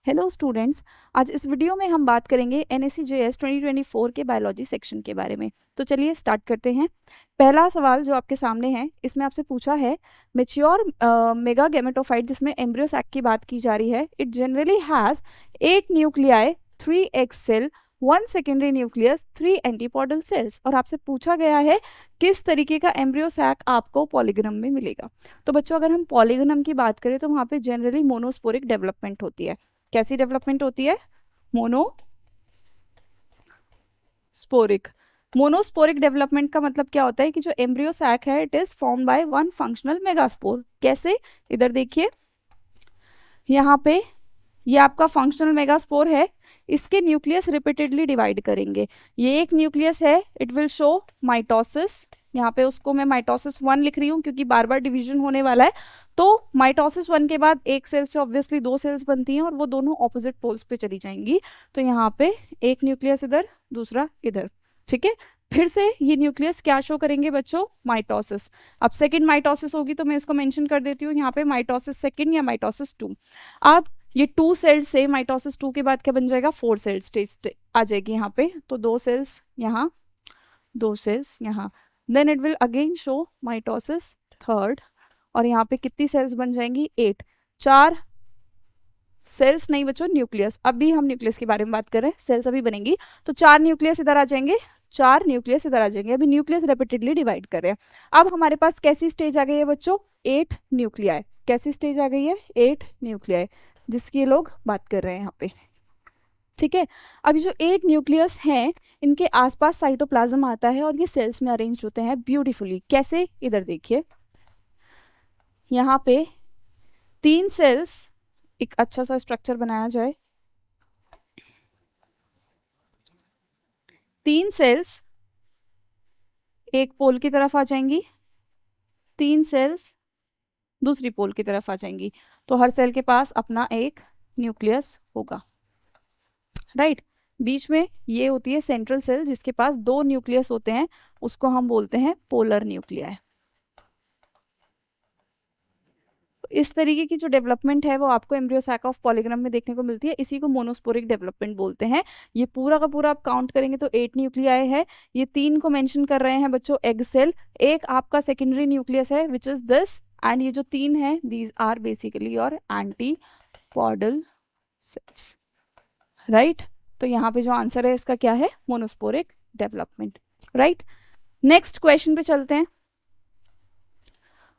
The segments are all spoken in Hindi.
हेलो स्टूडेंट्स, आज इस वीडियो में हम बात करेंगे NSE-JS 2024 के बायोलॉजी सेक्शन के बारे में। तो चलिए स्टार्ट करते हैं। पहला सवाल जो आपके सामने है, इसमें आपसे पूछा है मेच्योर मेगा गैमेटोफाइट जिसमें एम्ब्रियो सैक की बात की जा रही है। It generally has 8 nuclei, 3 egg cell, 1 secondary nucleus, 3 antipodal cells. और आपसे पूछा गया है किस तरीके का एम्ब्रियो सैक आपको पॉलीगनम में मिलेगा। तो बच्चों, अगर हम पॉलीगनम की बात करें तो वहाँ पे जनरली मोनोस्पोरिक डेवलपमेंट होती है। कैसी डेवलपमेंट होती है? मोनोस्पोरिक। मोनोस्पोरिक डेवलपमेंट का मतलब क्या होता है कि जो एम्ब्रियो सैक है it is form by one functional megaspore. कैसे? इधर देखिए, यहाँ पे ये आपका फंक्शनल मेगास्पोर है। इसके न्यूक्लियस रिपीटेडली डिवाइड करेंगे। ये एक न्यूक्लियस है, इट विल शो माइटोसिस। यहाँ पे उसको मैं माइटोसिस 1 लिख रही हूँ क्योंकि बार बार डिवीजन होने वाला है। तो माइटोसिस 1 के बाद एक सेल से ऑब्वियसली 2 सेल्स बनती हैं और वो दोनों ऑपोजिट पोल्स पे चली जाएंगी। तो यहाँ पे एक न्यूक्लियस इधर, दूसरा इधर। ठीक है, फिर से ये न्यूक्लियस क्या शो करेंगे बच्चों? माइटोसिस। अब सेकेंड माइटोसिस होगी तो मैं इसको मेंशन कर देती हूँ यहाँ पे, माइटोसिस सेकेंड या माइटोसिस 2। अब ये 2 सेल्स से माइटोसिस 2 के बाद क्या बन जाएगा? 4 सेल्स स्टेज आ जाएगी यहाँ पे। तो 2 सेल्स यहाँ, 2 सेल्स यहाँ, then it will again show mitosis third. और यहाँ पे कितनी सेल्स बन जाएंगी? 8। 4 सेल्स नहीं बच्चों, न्यूक्लियस। अभी हम न्यूक्लियस के बारे में बात कर रहे हैं, सेल्स अभी बनेंगी। तो 4 न्यूक्लियस इधर आ जाएंगे, 4 न्यूक्लियस इधर आ जाएंगे। अभी न्यूक्लियस रिपीटेडली डिवाइड कर रहे हैं। अब हमारे पास कैसी स्टेज आ गई है बच्चों? 8 न्यूक्लियाई। कैसी स्टेज आ गई है? 8 न्यूक्लियाई, जिसकी लोग बात कर रहे हैं यहाँ पे। ठीक है, अभी जो 8 न्यूक्लियस हैं इनके आसपास साइटोप्लाज्म आता है और ये सेल्स में अरेंज होते हैं ब्यूटीफुली। कैसे? इधर देखिए, यहाँ पे 3 सेल्स, एक अच्छा सा स्ट्रक्चर बनाया जाए। 3 सेल्स एक पोल की तरफ आ जाएंगी, 3 सेल्स दूसरी पोल की तरफ आ जाएंगी। तो हर सेल के पास अपना एक न्यूक्लियस होगा, राइट। बीच में ये होती है सेंट्रल सेल जिसके पास 2 न्यूक्लियस होते हैं, उसको हम बोलते हैं पोलर न्यूक्लियाई। इस तरीके की जो डेवलपमेंट है वो आपको एम्ब्रियो सैक ऑफ पॉलीगनम में देखने को मिलती है। इसी को मोनोस्पोरिक डेवलपमेंट बोलते हैं। ये पूरा का पूरा आप काउंट करेंगे तो 8 न्यूक्लियाई है। ये 3 को मेंशन कर रहे हैं बच्चों एग सेल, एक आपका सेकेंडरी न्यूक्लियस है विच इज दिस, एंड ये जो 3 है these are basically your antipodal cells, right. तो यहाँ पे जो आंसर है इसका क्या है? Monosporic development, right. Next question पे चलते हैं।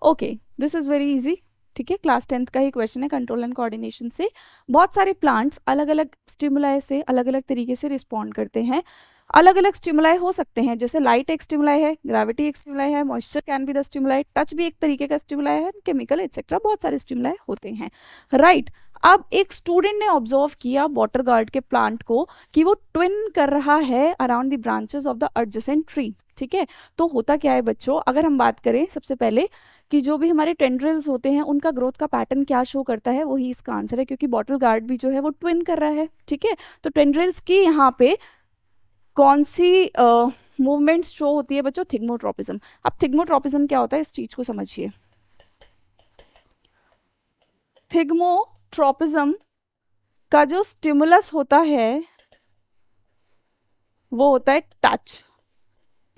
Okay, this is very easy. ठीक है, क्लास 10th का ही क्वेश्चन है, कंट्रोल एंड कोऑर्डिनेशन से। बहुत सारे प्लांट्स अलग अलग स्टिमुलाई से अलग अलग तरीके से रिस्पॉन्ड करते हैं। अलग अलग स्टिमुलाई हो सकते हैं, जैसे लाइट एक स्टिमुलाई है, ग्रेविटी एक स्टिमुलाई है, moisture can be the stimuli, touch भी एक तरीके का स्टिमुलाई है, केमिकल एक्सेट्रा बहुत सारे स्टिमुलाई होते हैं, राइट। अब एक स्टूडेंट ने ऑब्जर्व किया वाटर गार्ड के प्लांट को कि वो ट्विन कर रहा है around the branches of the adjacent tree. ठीक है, तो होता क्या है बच्चों, अगर हम बात करें सबसे पहले कि जो भी हमारे टेंड्रिल्स होते हैं उनका ग्रोथ का पैटर्न क्या शो करता है, वही इसका आंसर है, क्योंकि बॉटल गार्ड भी जो है वो ट्विन कर रहा है। ठीक है, तो टेंड्रिल्स की यहाँ पे कौन सी मूवमेंट शो होती है बच्चों? थिग्मोट्रोपिज्म। अब थिग्मोट्रोपिज्म क्या होता है इस चीज को समझिए। थिग्मोट्रोपिज्म का जो स्टिमुलस होता है वो होता है टच।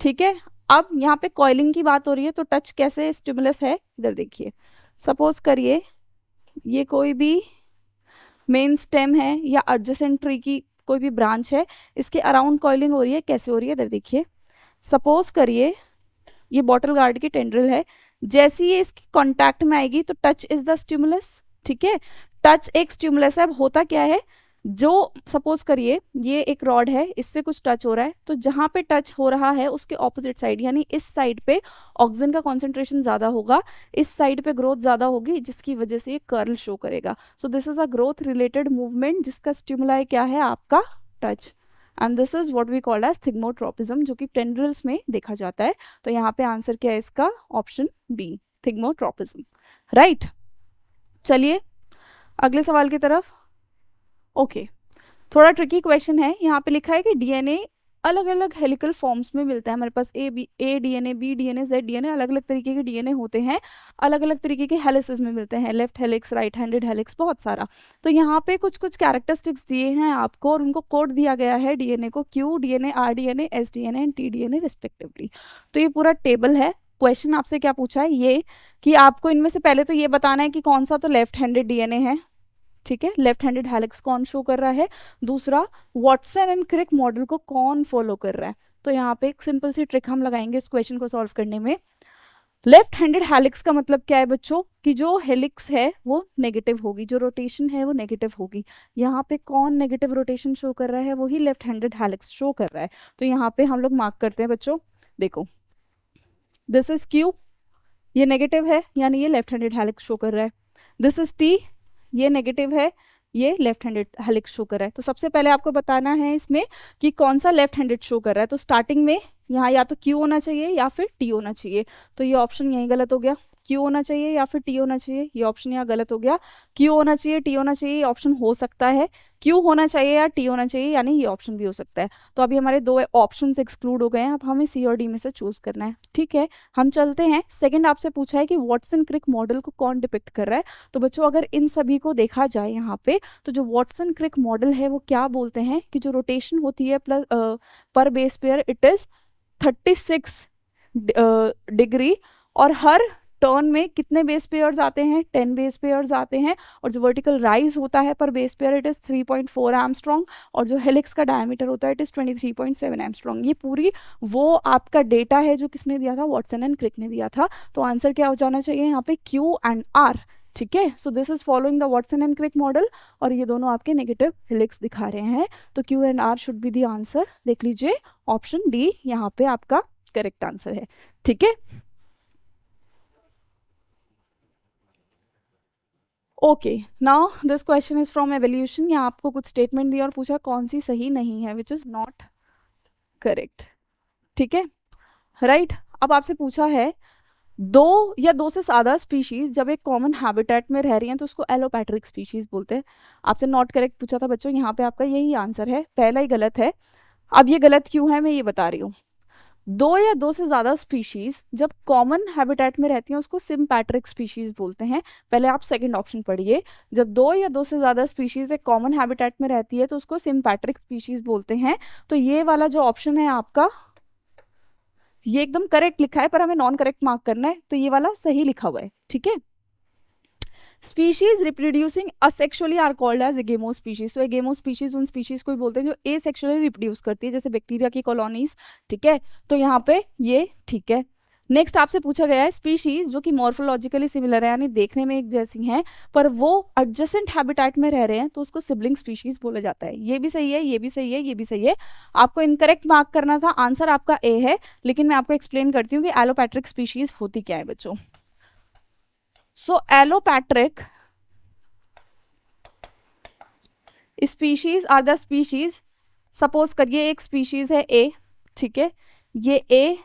ठीक है, अब यहाँ पे कॉइलिंग की बात हो रही है तो टच कैसे स्टिमुलस है? इधर देखिए, सपोज करिए ये कोई भी मेन स्टेम है या एडजेसेंट ट्री की कोई भी ब्रांच है, इसके अराउंड कॉइलिंग हो रही है। कैसे हो रही है? इधर देखिए, सपोज करिए ये बॉटल गार्ड की टेंड्रिल है, जैसी ये इसकी कांटेक्ट में आएगी तो टच इज द स्टिमुलस। ठीक है, टच एक स्टिमुलस है। अब होता क्या है, जो सपोज करिए ये एक रॉड है, इससे कुछ टच हो रहा है, तो जहां पे टच हो रहा है उसके ऑपोजिट साइड यानी इस साइड पे ऑक्सीजन का कॉन्सेंट्रेशन ज्यादा होगा, इस साइड पे ग्रोथ ज्यादा होगी, जिसकी वजह से ये कर्ल शो करेगा। So this is a growth related movement जिसका स्टिमुलाई क्या है? आपका touch. And this is what we called as thigmotropism, जो कि टेंड्रिल्स में देखा जाता है। तो यहाँ पे आंसर क्या है इसका? Option B, thigmotropism, right. चलिए अगले सवाल की तरफ। ओके, थोड़ा ट्रिकी क्वेश्चन है। यहाँ पे लिखा है कि डीएनए अलग अलग हेलिकल फॉर्म्स में मिलता है हमारे पास। A DNA, B DNA, Z DNA, अलग अलग तरीके के डीएनए होते हैं, अलग अलग तरीके के हेलिसेस में मिलते हैं, left helix, right handed helix, बहुत सारा। तो यहाँ पे कुछ कुछ कैरेक्टरिस्टिक्स दिए हैं आपको और उनको कोड दिया गया है डीएनए को, Q DNA, R DNA, S DNA and T DNA respectively. तो ये पूरा टेबल है। क्वेश्चन आपसे क्या पूछा है ये कि आपको इनमें से पहले तो ये बताना है कि कौन सा तो लेफ्ट हैंडेड डीएनए है, ठीक है, लेफ्ट हैंडेड हेलिक्स कौन शो कर रहा है। दूसरा, वॉटसन एंड क्रिक मॉडल को कौन फॉलो कर रहा है। तो यहाँ पे एक सिंपल सी ट्रिक हम लगाएंगे इस क्वेश्चन को सॉल्व करने में। लेफ्ट हैंडेड हेलिक्स का मतलब क्या है बच्चों, कि जो हेलिक्स है वो नेगेटिव होगी, जो रोटेशन है वो नेगेटिव होगी। यहाँ पे कौन नेगेटिव रोटेशन शो कर रहा है, वही लेफ्ट हैंडेड हेलिक्स शो कर रहा है। तो यहाँ पे हम लोग मार्क करते हैं बच्चों, देखो दिस इज क्यू, ये नेगेटिव है यानी ये लेफ्ट हैंडेड हेलिक्स शो कर रहा है। दिस इज टी, ये नेगेटिव है, ये लेफ्ट हैंडेड हेलिक्स शो कर रहा है। तो सबसे पहले आपको बताना है इसमें कि कौन सा लेफ्ट हैंडेड शो कर रहा है। तो स्टार्टिंग में यहाँ या तो क्यू होना चाहिए या फिर टी होना चाहिए। तो ये ऑप्शन यहीं गलत हो गया, क्यू होना चाहिए या फिर टी होना चाहिए, ये ऑप्शन यहाँ गलत हो गया। क्यू होना चाहिए, टी होना चाहिए, ये ऑप्शन हो सकता है, क्यू होना चाहिए या टी होना चाहिए, यानी ये ऑप्शन भी हो सकता है। तो अभी हमारे दो ऑप्शंस एक्सक्लूड हो गए हैं, अब हमें सी और डी में से चूज करना है, ठीक है। हम चलते हैं, सेकंड आपसे पूछा है कि वॉटसन क्रिक मॉडल को कौन डिपिक्ट कर रहा है। तो बच्चों अगर इन सभी को देखा जाए यहाँ पे, तो जो वॉटसन क्रिक मॉडल है वो क्या बोलते हैं कि जो रोटेशन होती है प्लस पर base pair it is 36 degree, और हर टर्न में कितने बेस पेयर्स आते हैं, 10 बेस पेयर्स आते हैं। और जो वर्टिकल राइज होता है पर base pair it is 3.4 angstrom, और जो हेलिक्स का डायमीटर होता है इट इज 23.7 एंगस्ट्रॉन्ग। ये पूरी वो आपका डेटा है जो किसने दिया था, वॉटसन एंड क्रिक ने दिया था। तो आंसर क्या हो जाना चाहिए यहाँ पे, क्यू एंड आर, ठीक है। So this is following the Watson and Crick model, और ये दोनों आपके नेगेटिव हेलिक्स दिखा रहे हैं। तो Q and R should be the answer. देख लीजिए ऑप्शन डी यहाँ पे आपका करेक्ट आंसर है, ठीक है। Okay, now this question is from evolution. यहाँ आपको कुछ स्टेटमेंट दिया और पूछा कौन सी सही नहीं है, विच इज नॉट करेक्ट, ठीक है, राइट। अब आपसे पूछा है दो या दो से ज्यादा स्पीशीज जब एक कॉमन हैबिटेट में रह रही हैं तो उसको एलोपैट्रिक स्पीशीज बोलते हैं। आपसे नॉट करेक्ट पूछा था बच्चों, यहाँ पे आपका यही आंसर है, पहला ही गलत है। अब ये गलत क्यों है मैं ये बता रही हूँ। दो या दो से ज्यादा स्पीशीज जब कॉमन हैबिटेट में रहती हैं उसको सिम्पैट्रिक स्पीशीज बोलते हैं। पहले आप सेकंड ऑप्शन पढ़िए, जब दो या दो से ज्यादा स्पीशीज एक कॉमन हैबिटेट में रहती है तो उसको सिम्पैट्रिक स्पीशीज बोलते हैं। तो ये वाला जो ऑप्शन है आपका, ये एकदम करेक्ट लिखा है पर हमें नॉन करेक्ट मार्क करना है, तो ये वाला सही लिखा हुआ है, ठीक है। Species reproducing asexually are called as agamo species. तो एगेमो स्पीशीज उन स्पीशीज को बोलते हैं जो एसेक्सुअली रिप्रोड्यूस करती है, जैसे बैक्टीरिया की कॉलोनीज, ठीक है। तो यहाँ पे ये ठीक है। नेक्स्ट आपसे पूछा गया है स्पीशीज जो कि मॉर्फोलॉजिकली सिमिलर है, यानी देखने में एक जैसी हैं पर वो एडजेसेंट हैबिटेट में रह रहे हैं, तो उसको सिबलिंग स्पीशीज बोला जाता है। ये भी सही है, ये भी सही है, ये भी सही है। आपको इनकरेक्ट मार्क करना था, आंसर आपका ए है, लेकिन मैं आपको एक्सप्लेन करती हूँ कि एलोपैट्रिक स्पीशीज होती क्या है बच्चों। So allopatric species are the species, suppose करिए एक स्पीशीज है ए, ठीक है, ये ए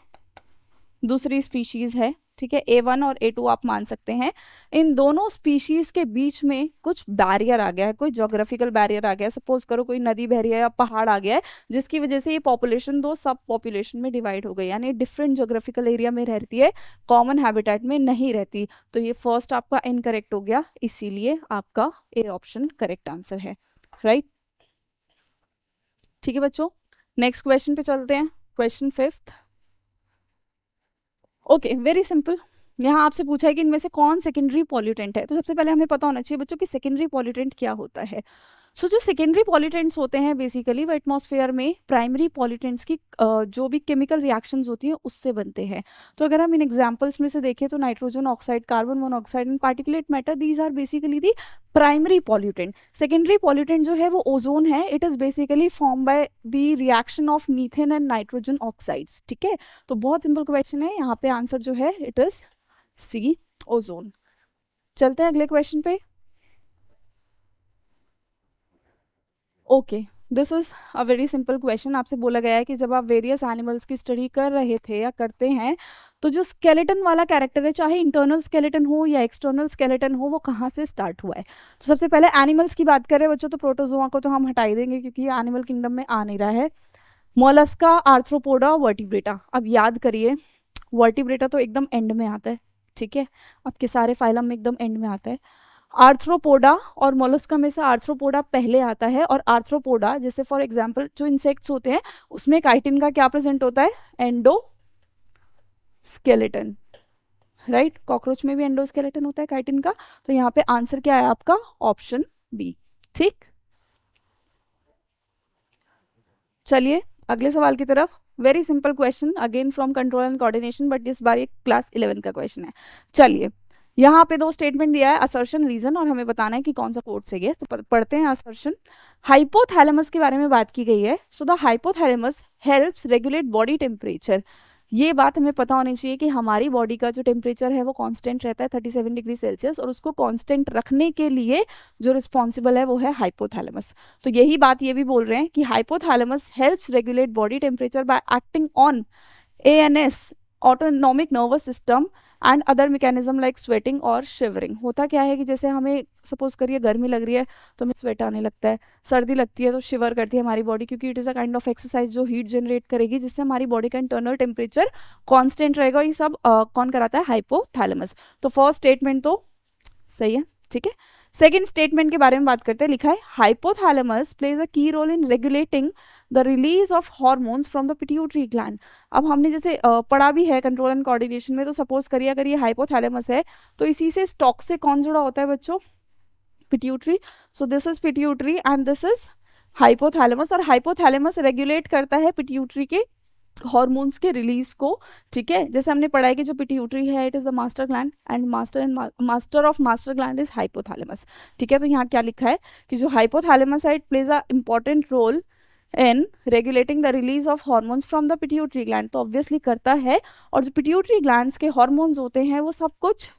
दूसरी स्पीशीज है, ठीक है, A1 और A2 आप मान सकते हैं। इन दोनों स्पीशीज के बीच में कुछ बैरियर आ गया है, कोई ज्योग्राफिकल बैरियर आ गया है, सपोज करो कोई नदी बह रही है या पहाड़ आ गया है, जिसकी वजह से ये पॉपुलेशन दो सब पॉपुलेशन में डिवाइड हो गई, यानी डिफरेंट ज्योग्राफिकल एरिया में रहती है, कॉमन हैबिटेट में नहीं रहती। तो ये फर्स्ट आपका इनकरेक्ट हो गया, इसीलिए आपका ए ऑप्शन करेक्ट आंसर है, राइट, ठीक है बच्चों। नेक्स्ट क्वेश्चन पे चलते हैं, question 5th। Okay, very simple. यहाँ आपसे पूछा है कि इनमें से कौन सेकेंडरी पॉल्यूटेंट है। तो सबसे पहले हमें पता होना चाहिए बच्चों कि सेकेंडरी पॉल्यूटेंट क्या होता है। सो जो सेकेंडरी पॉल्यूटेंट्स होते हैं बेसिकली वो एटमॉस्फेयर में प्राइमरी पॉल्यूटेंट्स की जो भी केमिकल रिएक्शंस होती हैं उससे बनते हैं। तो अगर हम इन एग्जांपल्स में से देखें तो nitrogen oxide, carbon monoxide and particulate matter, these are basically the primary pollutant. Secondary pollutant जो है वो ओजोन है, it is basically form by the reaction of methane and nitrogen oxides, ठीक है। तो बहुत सिंपल क्वेश्चन है, यहाँ पे आंसर जो है इट इज सी, ओजोन। चलते हैं अगले क्वेश्चन पे। Okay, this is a very simple question. आपसे बोला गया है कि जब आप वेरियस एनिमल्स की स्टडी कर रहे थे या करते हैं तो जो स्केलेटन वाला कैरेक्टर है, चाहे इंटरनल स्केलेटन हो या एक्सटर्नल स्केलेटन हो, वो कहाँ से स्टार्ट हुआ है। तो सबसे पहले एनिमल्स की बात करें बच्चों, तो प्रोटोजोआ को तो हम हटा ही देंगे क्योंकि ये एनिमल किंगडम में आ नहीं रहा है। Mollusca, arthropoda, vertebrata. अब याद करिए, वर्टिब्रेटा तो एकदम एंड में आता है, ठीक है, आपके सारे फाइलम में एकदम एंड में आता है। आर्थ्रोपोडा और मोलस्का में से आर्थ्रोपोडा पहले आता है, और आर्थ्रोपोडा जैसे फॉर एग्जांपल जो इंसेक्ट्स होते हैं उसमें काइटिन का क्या प्रेजेंट होता है, एंडोस्केलेटन, राइट। कॉकरोच में भी एंडोस्केलेटन होता है काइटिन का। तो यहाँ पे आंसर क्या है आपका, ऑप्शन बी, ठीक। चलिए अगले सवाल की तरफ। Very simple question again from control and coordination, but इस बार ये क्लास 11 का क्वेश्चन है। चलिए यहाँ पे दो स्टेटमेंट दिया है, असर्शन रीजन, और हमें बताना है कि कौन सा कोड से ये, तो पढ़ते हैं असर्शन। हाइपोथैलेमस के बारे में बात की गई है। So the hypothalamus helps regulate body temperature. ये बात हमें पता होनी चाहिए कि हमारी बॉडी का जो टेम्परेचर है वो कांस्टेंट रहता है 37 डिग्री सेल्सियस, और उसको कांस्टेंट रखने के लिए जो रिस्पॉन्सिबल है वो है हाइपोथैलेमस। तो यही बात ये भी बोल रहे हैं कि hypothalamus helps regulate body temperature by acting on ANS, autonomic nervous system, and other mechanism like sweating और शिवरिंग। होता क्या है कि जैसे हमें सपोज करिए गर्मी लग रही है तो हमें स्वेट आने लगता है, सर्दी लगती है तो शिवर करती है हमारी बॉडी, क्योंकि it is a kind of exercise जो हीट जनरेट करेगी, जिससे हमारी बॉडी का इंटरनल टेम्परेचर कांस्टेंट रहेगा। ये सब कौन कराता है, हाइपोथैलेमस। तो फर्स्ट स्टेटमेंट तो सही है, ठीक है। सेकेंड स्टेटमेंट के बारे में बात करते हैं। लिखा है hypothalamus plays a key role in regulating the release of hormones from the pituitary gland. अब हमने जैसे पढ़ा भी है कंट्रोल एंड कोऑर्डिनेशन में, तो सपोज करिए अगर ये हाइपोथैलेमस है तो इसी से स्टॉक से कौन जुड़ा होता है बच्चों, pituitary. So this is pituitary and this is hypothalamus, और हाइपोथैलेमस रेगुलेट करता है पिट्यूटरी के हॉर्मोन्स के रिलीज को, ठीक है। जैसे हमने पढ़ा है कि जो पिट्यूटरी है it is the master gland, and master of master gland is hypothalamus, ठीक है। तो यहाँ क्या लिखा है कि जो हाइपोथैलेमस है it plays a important role in regulating the release of hormones from the pituitary gland. तो ऑब्वियसली करता है, और जो पिट्यूटरी ग्लैंड्स के हॉर्मोन्स होते हैं वो सब कुछ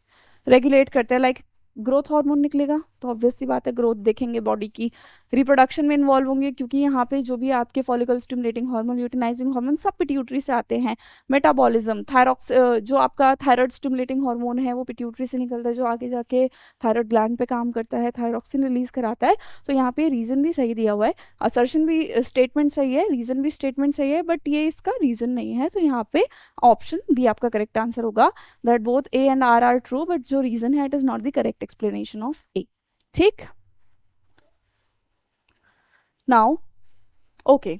रेगुलेट करते हैं। लाइक ग्रोथ हार्मोन निकलेगा तो ऑब्वियस सी बात है ग्रोथ देखेंगे बॉडी की, रिप्रोडक्शन में इन्वॉल्व होंगे क्योंकि यहाँ पे जो भी आपके follicle stimulating hormone, luteinizing hormone सब पिट्यूटरी से आते हैं। मेटाबॉलिज्म, थायरॉक्स जो आपका थायराइड स्टिमुलेटिंग हार्मोन है वो पिट्यूटरी से निकलता है, जो आगे जाके थायराइड ग्लैंड पे काम करता है, थायरॉक्सिन रिलीज कराता है। तो यहाँ पे रीजन भी सही दिया हुआ है, असर्शन भी स्टेटमेंट सही है, रीजन भी स्टेटमेंट सही है, बट ये इसका रीजन नहीं है। तो यहाँ पे ऑप्शन बी आपका करेक्ट आंसर होगा, that both A and R are true, but जो रीजन है it is not the correct explanation of A, ठीक। Now okay,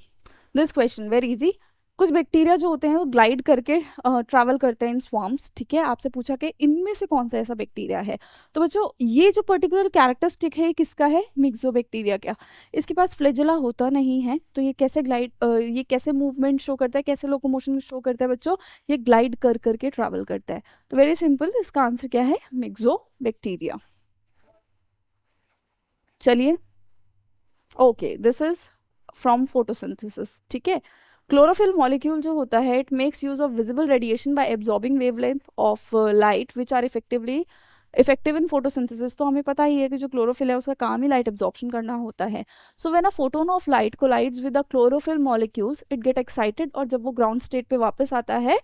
this question very easy. कुछ बैक्टीरिया जो होते हैं वो ग्लाइड करके ट्रैवल करते हैं इन स्वाम्स, ठीक है। आपसे पूछा कि इनमें से कौन सा ऐसा बैक्टीरिया है। तो बच्चों ये जो पर्टिकुलर कैरेक्टरिस्टिक है किसका है, मिक्सोबैक्टीरिया का। इसके पास फ्लैजेला होता नहीं है, तो ये कैसे ग्लाइड, ये कैसे मूवमेंट शो करता है, कैसे लोकोमोशन शो करता है बच्चों, ये ग्लाइड कर करके ट्रैवल करता है। तो वेरी सिंपल, इसका आंसर क्या है, मिक्सोबैक्टीरिया। चलिए okay, this is from photosynthesis, ठीक है। क्लोरोफिल मॉलिक्यूल जो होता है it makes use of visible radiation by absorbing wavelength of light which are effective in photosynthesis. तो हमें पता ही है कि जो क्लोरोफिल है उसका काम ही लाइट एब्जॉर्प्शन करना होता है। So when a photon of light collides with the chlorophyll molecules it get excited, और जब वो ग्राउंड स्टेट पे वापस आता है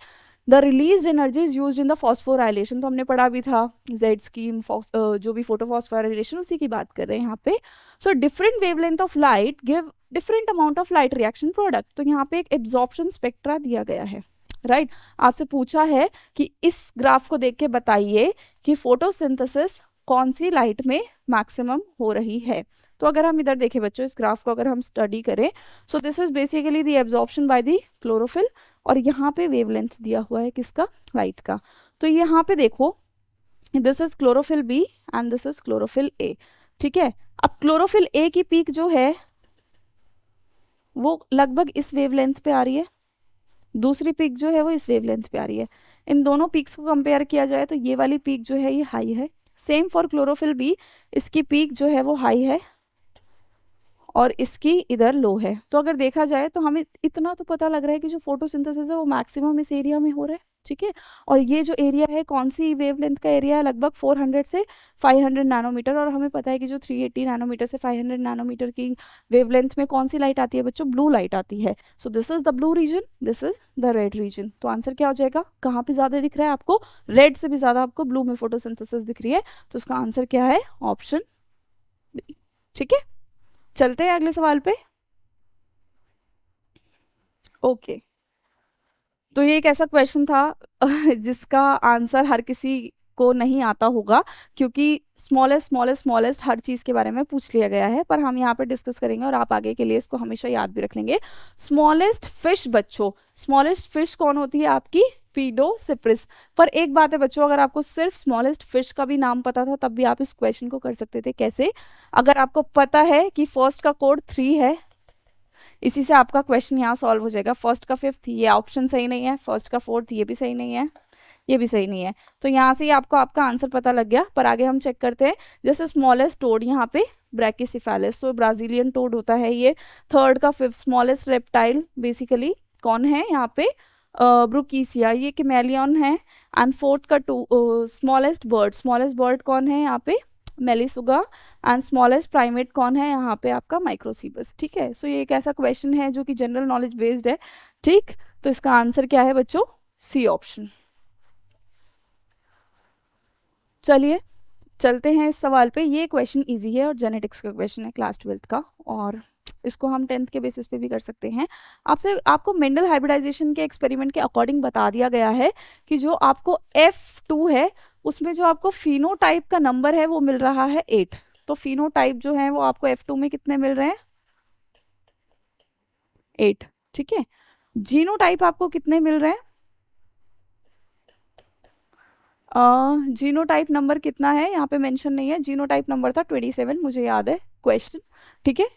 the release energy is use in the phosphorylation. तो हमने पढ़ा भी था जेड स्कीम, जो भी फोटोफॉस्फोराइलेशन उसी की बात कर रहे हैं यहाँ पे। So different wavelength of light give different amount of light reaction product. तो यहाँ पे एक एब्जॉर्प्शन स्पेक्ट्रा दिया गया है, राइट। आपसे पूछा है कि इस ग्राफ को देख के बताइए कि फोटोसिंथेसिस कौन सी लाइट में मैक्सिमम हो रही है। तो अगर हम इधर देखें बच्चों, इस ग्राफ को अगर हम स्टडी करें, सो this is basically the absorption by the chlorophyll, और यहाँ पे वेवलेंथ दिया हुआ है किसका, लाइट का। तो यहाँ पे देखो this is chlorophyll B and this is chlorophyll A, ठीक है। अब क्लोरोफिल ए की पीक जो है वो लगभग इस वेवलेंथ पे आ रही है, दूसरी पीक जो है वो इस वेवलेंथ पे आ रही है। इन दोनों पीक्स को कंपेयर किया जाए तो ये वाली पीक जो है ये हाई है। सेम फॉर क्लोरोफिल बी, इसकी पीक जो है वो हाई है और इसकी इधर लो है। तो अगर देखा जाए तो हमें इतना तो पता लग रहा है कि जो फोटोसिंथेसिस है वो मैक्सिमम इस एरिया में हो रहा है, ठीक है। और ये जो एरिया है कौन सी वेवलेंथ का एरिया है, लगभग 400 से 500 नैनोमीटर, और हमें पता है कि जो 380 नैनोमीटर से 500 नैनोमीटर की वेवलेंथ में कौन सी लाइट आती है बच्चों, ब्लू लाइट आती है। So this is the blue region, this is the red region. तो आंसर क्या हो जाएगा, कहाँ पे ज्यादा दिख रहा है आपको, रेड से भी ज्यादा आपको ब्लू में फोटोसिंथेसिस दिख रही है। तो उसका आंसर क्या है, ऑप्शन बी, ठीक है। चलते हैं अगले सवाल पे। ओके, तो ये एक ऐसा क्वेश्चन था जिसका आंसर हर किसी को नहीं आता होगा, क्योंकि स्मॉलेस्ट स्मॉलेस्ट स्मॉलेस्ट हर चीज़ के बारे में पूछ लिया गया है, पर हम यहाँ पे डिस्कस करेंगे और आप आगे के लिए इसको हमेशा याद भी रख लेंगे। स्मॉलेस्ट फिश बच्चों, स्मॉलेस्ट फिश कौन होती है आपकी? पीडोसिप्रिस। पर एक बात है बच्चों, अगर आपको सिर्फ स्मॉलेस्ट फिश का भी नाम पता था तब भी आप इस क्वेश्चन को कर सकते थे। कैसे? अगर आपको पता है कि फर्स्ट का कोड 3 है, इसी से आपका क्वेश्चन यहाँ सॉल्व हो जाएगा। फर्स्ट का 5th ये ऑप्शन सही नहीं है, फर्स्ट का 4th ये भी सही नहीं है, ये भी सही नहीं है, तो यहाँ से ही आपको आपका आंसर पता लग गया। पर आगे हम चेक करते हैं। जैसे स्मॉलेस्ट टोड यहाँ पे ब्रैकिसिफेलिस, तो ब्राजीलियन टोड होता है ये। थर्ड का 5th स्मॉलेस्ट रेप्टाइल बेसिकली कौन है यहाँ पे? ब्रुकीसिया, ये कैमेलियन है। एंड फोर्थ का 2 स्मॉलेस्ट बर्ड कौन है यहाँ पे? मेलिसुगा। एंड स्मॉलेस्ट प्राइमेट कौन है यहाँ पे? आपका माइक्रोसीबस। ठीक है, सो ये एक ऐसा क्वेश्चन है जो कि जनरल नॉलेज बेस्ड है। ठीक, तो इसका आंसर क्या है बच्चों? C option. चलिए चलते हैं इस सवाल पे। ये क्वेश्चन इजी है और जेनेटिक्स का क्वेश्चन है, क्लास 12th का, और इसको हम 10th के बेसिस पे भी कर सकते हैं। आपको मेंडल हाइब्रिडाइजेशन के एक्सपेरिमेंट के अकॉर्डिंग बता दिया गया है कि जो आपको F2 है उसमें जो आपको फिनोटाइप का नंबर है वो मिल रहा है 8। तो फिनोटाइप जो है वो आपको F2 में कितने मिल रहे हैं? 8। ठीक है, जीनोटाइप आपको कितने मिल रहे हैं? जीनोटाइप नंबर कितना है यहाँ पे मेंशन नहीं है। जीनोटाइप नंबर था 27, मुझे याद है क्वेश्चन। ठीक है,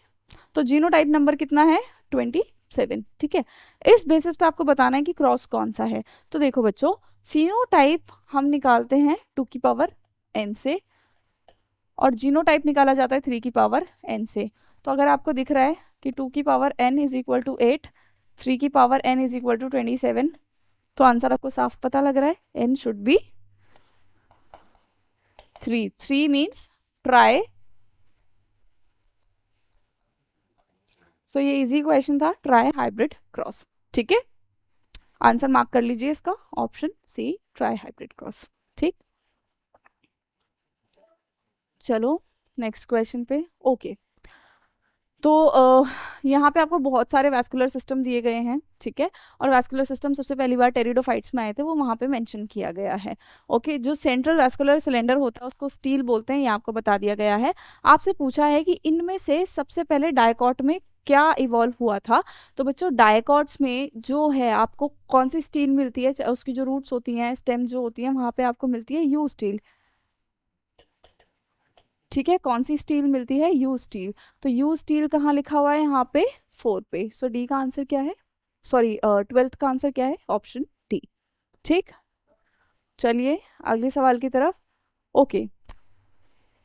तो जीनोटाइप नंबर कितना है? 27। ठीक है, इस बेसिस पे आपको बताना है कि क्रॉस कौन सा है। तो देखो बच्चों, फिनोटाइप हम निकालते हैं 2 की पावर n से, और जीनोटाइप निकाला जाता है 3 की पावर n से। तो अगर आपको दिख रहा है कि 2 की power n is equal to 8, 3 की power n is equal to 27, तो आंसर आपको साफ पता लग रहा है, n should be 3। 3 means tri. So ये इजी क्वेश्चन था, ट्राई हाइब्रिड क्रॉस। ठीक है, आंसर मार्क कर लीजिए इसका, option C, trihybrid cross. ठीक, चलो नेक्स्ट क्वेश्चन पे। ओके, तो यहाँ पे आपको बहुत सारे वैस्कुलर सिस्टम दिए गए हैं। ठीक है, और वैस्कुलर सिस्टम सबसे पहली बार टेरिडोफाइट्स में आए थे, वो वहाँ पे मेंशन किया गया है। ओके, जो सेंट्रल वैस्कुलर सिलेंडर होता है उसको स्टील बोलते हैं, ये आपको बता दिया गया है। आपसे पूछा है कि इनमें से सबसे पहले डायकॉट में क्या इवॉल्व हुआ था। तो बच्चों डायकॉट्स में जो है आपको कौन सी स्टील मिलती है? उसकी जो रूट्स होती हैं, स्टेम जो होती हैं, वहाँ पे आपको मिलती है यू स्टील। ठीक है, कौन सी स्टील मिलती है? You steel. तो यू स्टील कहाँ लिखा हुआ है? यहाँ पे 4 पे। सो डी का आंसर क्या है? सॉरी, 12th का आंसर क्या है? Option D. ठीक, चलिए अगले सवाल की तरफ। ओके,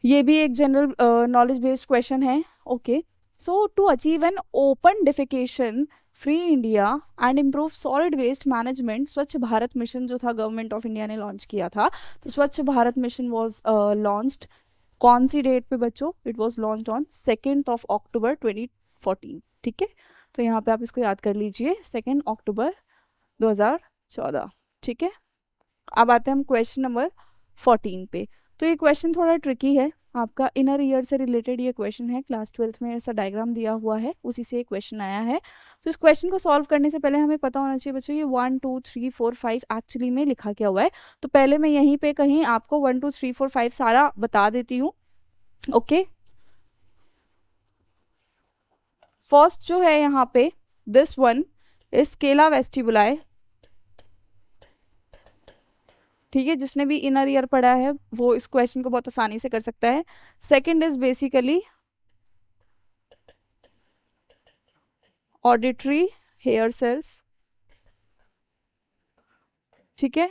ये भी एक जनरल नॉलेज बेस्ड क्वेश्चन है। Okay, so to achieve an open defecation free India and improve solid waste management, Swachh Bharat mission जो था गवर्नमेंट ऑफ इंडिया ने लॉन्च किया था। तो स्वच्छ भारत मिशन वॉज लॉन्च्ड कौन सी डेट पे बच्चों? इट वॉज लॉन्च ऑन 2 अक्टूबर 2014। ठीक है, तो यहाँ पे आप इसको याद कर लीजिए, 2 अक्टूबर 2014। ठीक है, अब आते हैं हम क्वेश्चन नंबर 14 पे। तो ये क्वेश्चन थोड़ा ट्रिकी है, आपका इनर ईयर से रिलेटेड ये क्वेश्चन है। क्लास 12th में ऐसा डायग्राम दिया हुआ है, उसी से ये क्वेश्चन आया है। तो इस क्वेश्चन को सॉल्व करने से पहले हमें पता होना चाहिए बच्चों ये 1 2 3 4 5 एक्चुअली में लिखा क्या हुआ है। तो पहले मैं यहीं पे कहीं आपको 1 2 3 4 5 सारा बता देती हूँ। ओके, फर्स्ट जो है यहाँ पे, दिस वन इज स्केला वेस्टिबुलाe। ठीक है, जिसने भी इनर ईयर पढ़ा है वो इस क्वेश्चन को बहुत आसानी से कर सकता है। Second is basically auditory hair cells. ठीक है,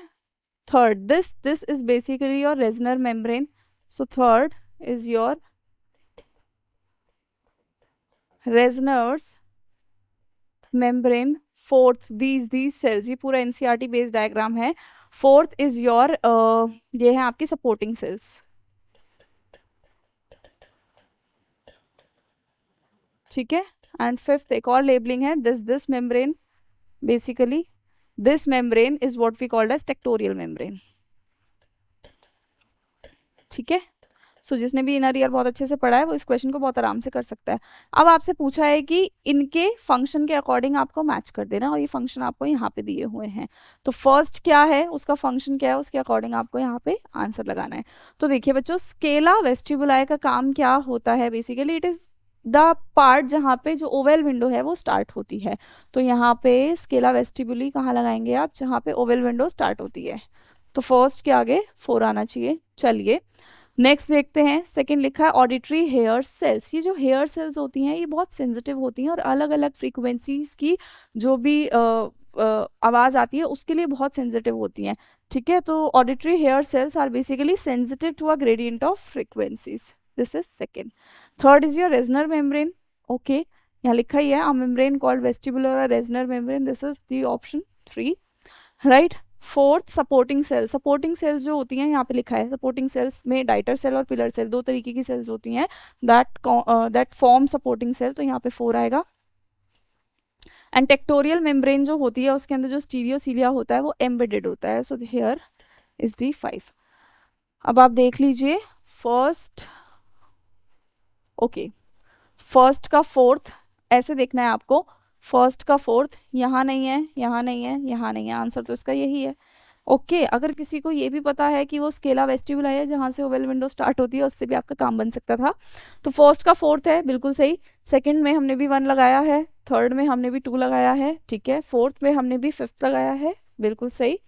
third this is basically your Reissner membrane. So third is your Reissner's membrane. Fourth these cells, ये पूरा एनसीईआरटी बेस्ड डायग्राम है। फोर्थ इज योर ये है आपकी सपोर्टिंग सेल्स। ठीक है, एंड फिफ्थ एक और लेबलिंग है, this membrane, basically this membrane is what we called as tectorial membrane. ठीक है, सो जिसने भी इनर ईयर बहुत अच्छे से पढ़ा है वो इस क्वेश्चन को बहुत आराम से कर सकता है। अब आपसे पूछा है कि इनके फंक्शन के अकॉर्डिंग आपको मैच कर देना, और ये फंक्शन आपको यहाँ पे दिए हुए हैं। तो फर्स्ट क्या है, उसका फंक्शन क्या है, उसके अकॉर्डिंग आपको यहाँ पे आंसर लगाना है। तो देखिए बच्चों, स्केला वेस्टिबुलाई का काम क्या होता है, basically it is the part जहाँ पे जो ओवल विंडो है वो स्टार्ट होती है। तो यहाँ पे स्केला वेस्टिबुली कहाँ लगाएंगे आप, जहाँ पे ओवल विंडो स्टार्ट होती है। तो फर्स्ट के आगे 4 आना चाहिए। चलिए नेक्स्ट देखते हैं, सेकंड लिखा है ऑडिटरी हेयर सेल्स। ये जो हेयर सेल्स होती हैं ये बहुत सेंसिटिव होती हैं और अलग अलग फ्रीक्वेंसीज की जो भी आवाज़ आती है उसके लिए बहुत सेंसिटिव होती हैं। ठीक है, तो auditory hair cells are basically sensitive to a gradient of frequencies. This is second. Third is your Reissner membrane. Okay, यहाँ लिखा ही है अ मेम्ब्रेन कॉल्ड वेस्टिबुलर और Reissner membrane. This is the option 3, right. Fourth supporting cell. Supporting cells जो होती हैं यहाँ पे लिखा है, सपोर्टिंग सेल्स में डाइटर सेल और पिलर सेल दो तरीके की सेल्स होती हैं दैट फॉर्म सपोर्टिंग सेल। तो यहाँ पे 4 आएगा। एंड टेक्टोरियल मेम्ब्रेन जो होती है उसके अंदर जो स्टीरियोसीलिया होता है वो एम्बेडेड होता है। So here is the 5। अब आप देख लीजिए फर्स्ट, ओके, फर्स्ट का फोर्थ ऐसे देखना है आपको। फर्स्ट का फोर्थ यहाँ नहीं है, यहाँ नहीं है, यहाँ नहीं है, आंसर तो इसका यही है। ओके, अगर किसी को ये भी पता है कि वो स्केला वेस्टिबुलाई है जहाँ से ओवल विंडो स्टार्ट होती है, उससे भी आपका काम बन सकता था। तो फर्स्ट का फोर्थ है, बिल्कुल सही। सेकंड में हमने भी 1 लगाया है, थर्ड में हमने भी 2 लगाया है, ठीक है, फोर्थ में हमने भी 5th लगाया है, बिल्कुल सही।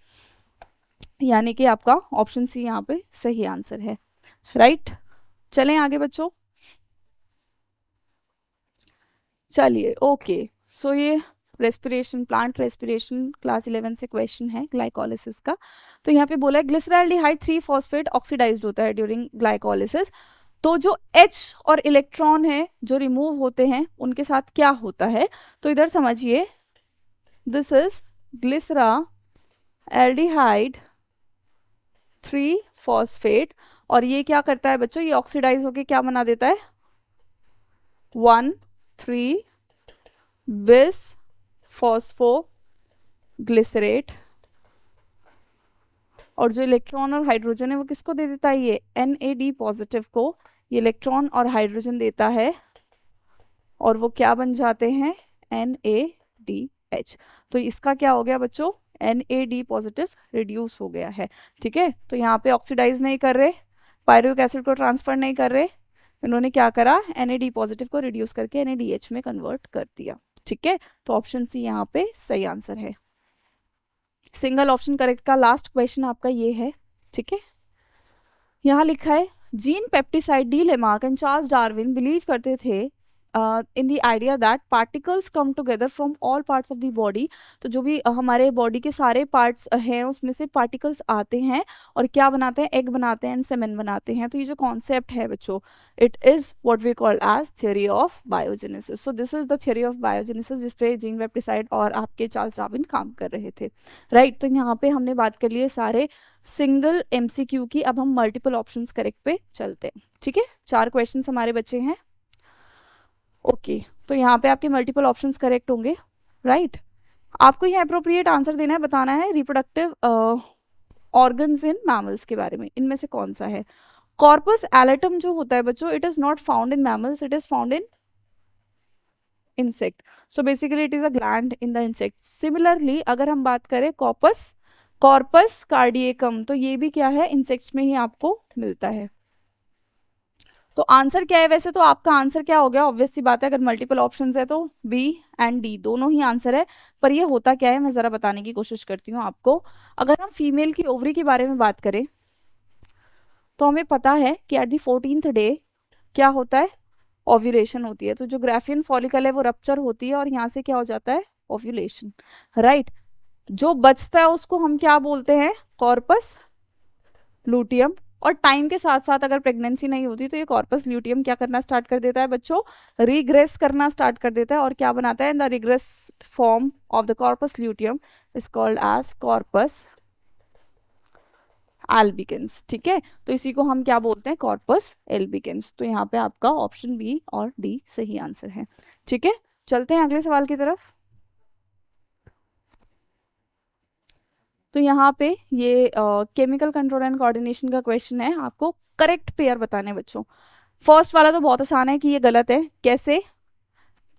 यानी कि आपका ऑप्शन सी यहाँ पे सही आंसर है, राइट। चलें आगे बच्चों। चलिए ओके, सो ये रेस्पिरेशन, प्लांट रेस्पिरेशन क्लास 11 से क्वेश्चन है ग्लाइकोलिसिस का। तो यहाँ पे बोला है ग्लिसरॉल्डिहाइड 3 फॉस्फेट ऑक्सीडाइज्ड होता है ड्यूरिंग ग्लाइकोलिसिस। तो जो H और इलेक्ट्रॉन है जो रिमूव होते हैं उनके साथ क्या होता है, तो इधर समझिए, दिस इज ग्लिसरॉल्डिहाइड 3 फॉस्फेट, और ये क्या करता है बच्चों, ये ऑक्सीडाइज होके क्या बना देता है, 1,3 बिस फॉस्फोग्लिसरेट। और जो इलेक्ट्रॉन और हाइड्रोजन है वो किसको दे देता है, ये NAD पॉजिटिव को ये इलेक्ट्रॉन और हाइड्रोजन देता है, और वो क्या बन जाते हैं, NADH। तो इसका क्या हो गया बच्चों, NAD पॉजिटिव रिड्यूस हो गया है। ठीक है, तो यहाँ पे ऑक्सीडाइज नहीं कर रहे, पायरुविक एसिड को ट्रांसफर नहीं कर रहे, इन्होंने क्या करा, NAD पॉजिटिव को रिड्यूस करके NADH में कन्वर्ट कर दिया। ठीक है, तो ऑप्शन सी यहाँ पे सही आंसर है। सिंगल ऑप्शन करेक्ट का लास्ट क्वेश्चन आपका ये है। ठीक है, यहाँ लिखा है Jean Baptiste de Lamarck and Charles Darwin believe करते थे in the idea that particles come together from all parts of the body. तो जो भी हमारे बॉडी के सारे पार्ट्स हैं उसमें से पार्टिकल्स आते हैं और क्या बनाते हैं, एग बनाते हैं एंड सेमेन बनाते हैं। तो ये जो कॉन्सेप्ट है बच्चों, it is what we call as theory of biogenesis. So this is the theory of biogenesis जिसपे जीन पेप्टिसाइड और आपके चार्ल्स डार्विन काम कर रहे थे, राइट। तो यहाँ पे हमने बात कर लिए सारे सिंगल MCQ की। अब हम मल्टीपल ऑप्शंस करेक्ट पे चलते हैं। ठीक है, 4 क्वेश्चंस हमारे बचे हैं। ओके, तो यहाँ पे आपके मल्टीपल ऑप्शंस करेक्ट होंगे, राइट। आपको ये अप्रोप्रिएट आंसर देना है, बताना है रिप्रोडक्टिव ऑर्गन्स इन मैमल्स के बारे में इनमें से कौन सा है। कॉर्पस एलेटम जो होता है बच्चों, it is not found in mammals, it is found in insect. So basically it is a gland in the insect. Similarly अगर हम बात करें कॉर्पस कार्डियकम, तो ये भी क्या है, इंसेक्ट्स में ही आपको मिलता है। तो आंसर क्या है, वैसे तो आपका आंसर क्या हो गया, ऑब्वियस सी बात है, अगर मल्टीपल ऑप्शंस है तो B एंड D दोनों ही आंसर है। पर ये होता क्या है, मैं जरा बताने की कोशिश करती हूँ आपको। अगर हम फीमेल की ओवरी के बारे में बात करें तो हमें पता है कि एट द 14th डे क्या होता है, ओव्यूलेशन होती है। तो जो ग्राफियन फॉलिकल है वो रप्चर होती है और यहाँ से क्या हो जाता है, ओव्यूलेशन, राइट। जो बचता है उसको हम क्या बोलते हैं, कॉर्पस लूटियम। और टाइम के साथ साथ अगर प्रेगनेंसी नहीं होती तो ये कॉर्पस ल्यूटियम क्या करना स्टार्ट कर देता है बच्चों, रिग्रेस करना स्टार्ट कर देता है। और क्या बनाता है, the regress form of the corpus luteum is called as corpus albicans. ठीक है, तो इसी को हम क्या बोलते हैं, कॉर्पस एल्बिकेंस। तो यहाँ पे आपका ऑप्शन B और D सही आंसर है। ठीक है, चलते हैं अगले सवाल की तरफ। तो यहाँ पे ये केमिकल कंट्रोल एंड कोऑर्डिनेशन का क्वेश्चन है। आपको करेक्ट पेयर बताने बच्चों। फर्स्ट वाला तो बहुत आसान है कि ये गलत है। कैसे?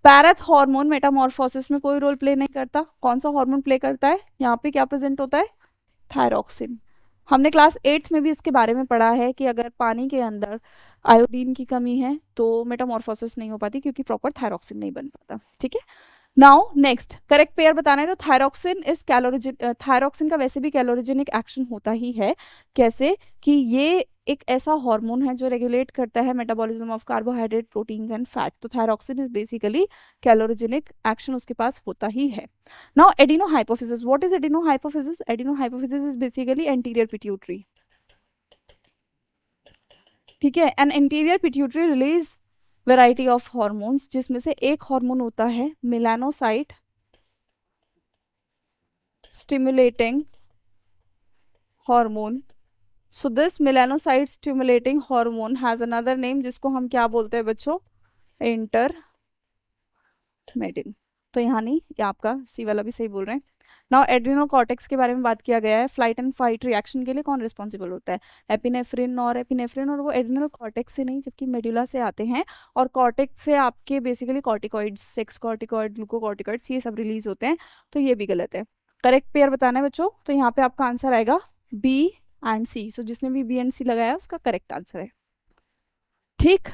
पैरेथ हार्मोन मेटामॉर्फोसिस में कोई रोल प्ले नहीं करता। कौन सा हार्मोन प्ले करता है? यहाँ पे क्या प्रेजेंट होता है? थायरॉक्सिन। हमने क्लास 8th में भी इसके बारे में पढ़ा है कि अगर पानी के अंदर आयोडीन की कमी है तो मेटामॉर्फोसिस नहीं हो पाती, क्योंकि प्रॉपर थायरॉक्सिन नहीं बन पाता। ठीक है, नाउ नेक्स्ट करेक्ट पेयर बताना है तो थायरॉक्सिन इज कैलोरीजन। थायरॉक्सिन का वैसे भी कैलोरीजेनिक एक्शन होता ही है। कैसे? कि ये एक ऐसा हार्मोन है जो रेगुलेट करता है metabolism of carbohydrate, proteins and fat. तो thyroxine is basically calorigenic action उसके पास होता ही है। Now adeno hypophysis, what is adeno hypophysis? Adeno hypophysis is basically anterior pituitary. ठीक है, an interior pituitary release variety of hormones, जिसमें से एक हार्मोन होता है melanocyte stimulating hormone. So this melanocyte stimulating hormone has another name, जिसको हम क्या बोलते हैं बच्चों? इंटरमेडिन। तो यहाँ नहीं, ये आपका सी वाला भी सही बोल रहे हैं। नाउ एड्रिनोकॉर्टेक्स के बारे में बात किया गया है। फ्लाइट एंड फाइट रिएक्शन के लिए कौन रिस्पॉन्सिबल होता है? एपिनेफ्रिन और एपिनेफ्रिन, और वो एड्रिनल कॉर्टेक्स से नहीं जबकि मेडुला से आते हैं। और कॉर्टेक्स से आपके basically corticoids, sex corticoid, glucocorticoids, ये सब रिलीज होते हैं। तो ये भी गलत है। करेक्ट पेयर बताना है बच्चों। तो यहाँ पे आपका आंसर आएगा बी एंड सी। सो जिसने भी बी एंड सी लगाया उसका करेक्ट आंसर है। ठीक,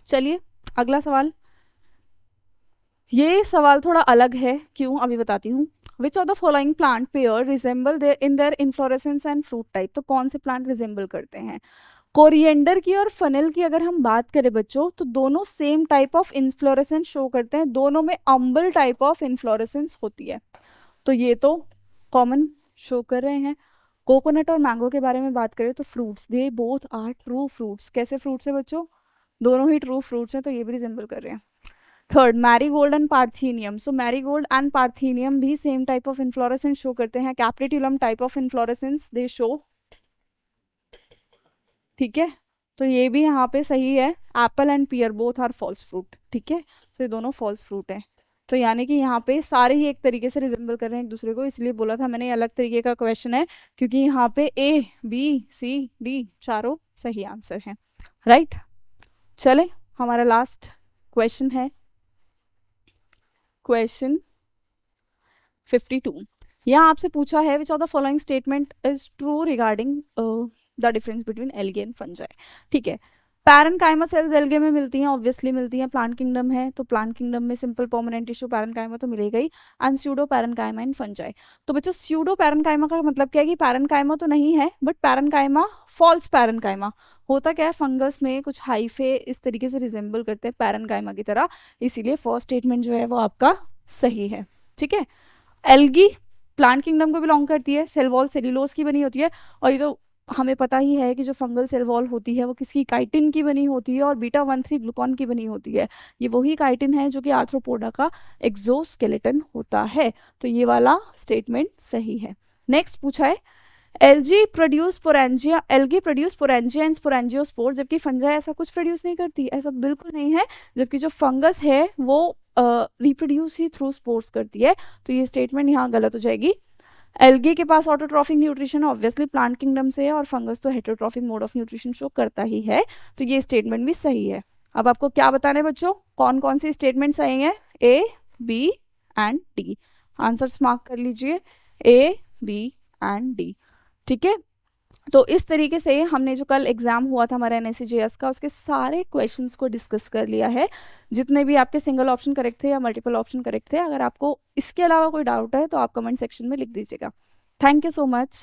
चलिए अगला सवाल। ये सवाल थोड़ा अलग है, क्यों अभी बताती हूँ। Which of the following plant pair resemble in their inflorescence and fruit type? तो कौन से प्लांट रिजेंबल करते हैं? कोरिएंडर की और फनेल की अगर हम बात करें बच्चों, तो दोनों same type of inflorescence show करते हैं। दोनों में अम्बल टाइप ऑफ इन्फ्लोरेसेंस होती है। तो ये तो कॉमन शो कर रहे हैं। कोकोनट और मैंगो के बारे में बात करें तो fruits, they both are true fruits. कैसे फ्रूट्स है बच्चों? दोनों ही ट्रू फ्रूट्स हैं, तो ये भी रिजेंबल कर रहे हैं। Third, marigold and parthenium. So marigold and parthenium भी same type of inflorescence show करते हैं। Capitulum type of inflorescence they show. ठीक है, तो ये भी यहाँ पे सही है। Apple and pear both are false fruit. ठीक है, तो ये दोनों फॉल्स फ्रूट हैं। तो यानी कि यहाँ पे सारे ही एक तरीके से रिजेंबल कर रहे हैं एक दूसरे को। इसलिए बोला था मैंने ये अलग तरीके का क्वेश्चन है, क्योंकि यहाँ पे ए बी सी डी चारों सही आंसर हैं। राइट, चले हमारा लास्ट क्वेश्चन है क्वेश्चन 52। यहाँ आपसे पूछा है which of the following statement is true regarding the difference between algae and fungi. ठीक है, पैरेनकाइमा सेल्स एल्गे में मिलती हैं, ऑब्वियसली मिलती हैं। प्लांट किंगडम है तो प्लांट किंगडम में सिंपल परमानेंट टिश्यू पैरेनकाइमा तो मिलेगा ही। And pseudoparenchyma in fungi. तो बच्चों स्यूडो पैरेनकाइमा का मतलब क्या है कि पैरेनकाइमा तो नहीं है, बट पैरेनकाइमा फॉल्स पैरेनकाइमा होता क्या है, फंगस में कुछ हाइफे इस तरीके से रिजेंबल करते हैं पैरेनकाइमा की तरह। इसीलिए फर्स्ट स्टेटमेंट जो है वो आपका सही है। ठीक है, एल्गी प्लांट किंगडम को बिलोंग करती है। सेल वॉल सेल्यूलोज की बनी होती है, और ये तो हमें पता ही है कि जो फंगल सेल वॉल होती है वो किसकी, काइटिन की बनी होती है और बीटा 1,3 ग्लूकॉन की बनी होती है। ये वही काइटिन है जो कि आर्थ्रोपोडा का एक्सोस्केलेटन होता है। तो ये वाला स्टेटमेंट सही है। नेक्स्ट पूछा है algae produce sporangia, algae produce sporangia and sporangiospore, जबकि फंजाई ऐसा कुछ प्रोड्यूस नहीं करती। ऐसा बिल्कुल नहीं है, जबकि जो फंगस है वो रिप्रोड्यूस ही थ्रू स्पोर्स करती है। तो ये स्टेटमेंट यहाँ गलत हो जाएगी। एल्गी के पास autotrophic nutrition obviously plant kingdom से है, और फंगस तो heterotrophic mode of nutrition show करता ही है। तो ये स्टेटमेंट भी सही है। अब आपको क्या बताना है बच्चों, कौन कौन सी स्टेटमेंट सही है? A B and D. Answers mark कर लीजिए, ए बी एंड डी। ठीक है, तो इस तरीके से हमने जो कल एग्जाम हुआ था हमारा NSCJS का, उसके सारे क्वेश्चंस को डिस्कस कर लिया है। जितने भी आपके सिंगल ऑप्शन करेक्ट थे या मल्टीपल ऑप्शन करेक्ट थे। अगर आपको इसके अलावा कोई डाउट है तो आप कमेंट सेक्शन में लिख दीजिएगा। Thank you so much.